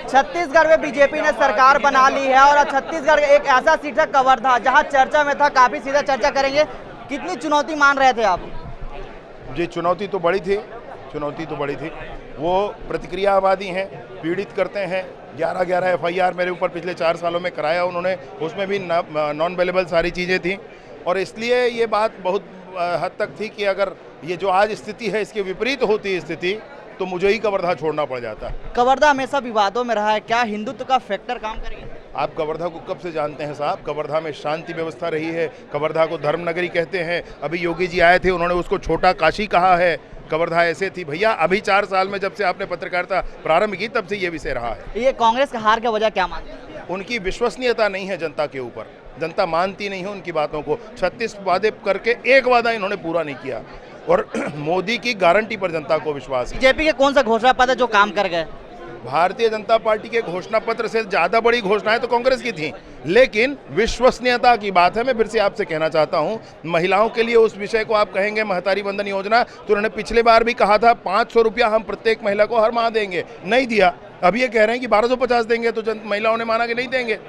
छत्तीसगढ़ में बीजेपी ने सरकार बना ली है और छत्तीसगढ़ एक ऐसा सीट है कवर्धा जहां चर्चा में था, काफी सीधा चर्चा करेंगे। कितनी चुनौती मान रहे थे आप? जी चुनौती तो बड़ी थी, वो प्रतिक्रियावादी हैं, पीड़ित करते हैं। 11 FIR मेरे ऊपर पिछले 4 सालों में कराया उन्होंने, उसमें भी नॉन अवेलेबल सारी चीज़ें थी और इसलिए ये बात बहुत हद तक थी कि अगर ये जो आज स्थिति है इसके विपरीत होती स्थिति तो मुझे ही कवर्धा छोड़ना पड़ जाता। कवर्धा हमेशा विवादों में रहा है, क्या हिंदुत्व का फैक्टर काम करेगा? आप कवर्धा को कब से जानते हैं साहब? कवर्धा में शांति व्यवस्था रही है, कवर्धा को धर्मनगरी कहते हैं। अभी योगी जी आए थे, उन्होंने उसको छोटा काशी कहा है। कवर्धा ऐसे थी भैया, अभी 4 साल में जब से आपने पत्रकारिता प्रारंभ की तब से ये विषय रहा है। ये कांग्रेस का हार की वजह क्या मानते हैं? उनकी विश्वसनीयता नहीं है जनता के ऊपर, जनता मानती नहीं है उनकी बातों को। 36 वादे करके एक वादा इन्होंने पूरा नहीं किया और मोदी की गारंटी पर जनता को विश्वास है। बीजेपी के कौन सा घोषणा पत्र है जो काम कर गए? भारतीय जनता पार्टी के घोषणा पत्र से ज्यादा बड़ी घोषणाएं तो कांग्रेस की थी, लेकिन विश्वसनीयता की बात है। मैं फिर से आपसे कहना चाहता हूं, महिलाओं के लिए उस विषय को आप कहेंगे महतारी वंदन योजना, तो उन्होंने पिछले बार भी कहा था 500 रुपया हम प्रत्येक महिला को हर माह देंगे, नहीं दिया। अब ये कह रहे हैं कि 1250 देंगे, तो महिलाओं ने माना कि नहीं देंगे।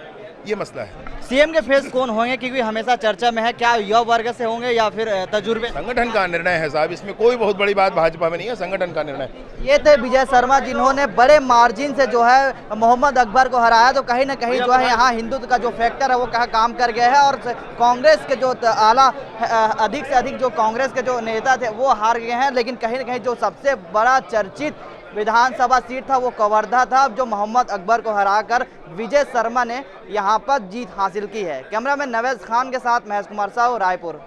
ये मसला है। सीएम के फेस कौन होंगे, क्योंकि हमेशा चर्चा में है, क्या युवा वर्ग से होंगे या फिर तजुर्बे? संगठन का निर्णय है साहब, इसमें कोई बहुत बड़ी बात भाजपा में नहीं है, संगठन का निर्णय। ये थे विजय शर्मा जिन्होंने बड़े मार्जिन से जो है मोहम्मद अकबर को हराया। तो कहीं ना कहीं जो है यहाँ हिंदुत्व का जो फैक्टर है वो कहाँ काम कर गया है और कांग्रेस के जो आला अधिक से अधिक जो कांग्रेस के जो नेता थे वो हार गए हैं। लेकिन कहीं ना कहीं जो सबसे बड़ा चर्चित विधानसभा सीट था वो कवर्धा था, जो मोहम्मद अकबर को हराकर विजय शर्मा ने यहाँ पर जीत हासिल की है। कैमरामैन नवेज खान के साथ महेश कुमार साहू, रायपुर।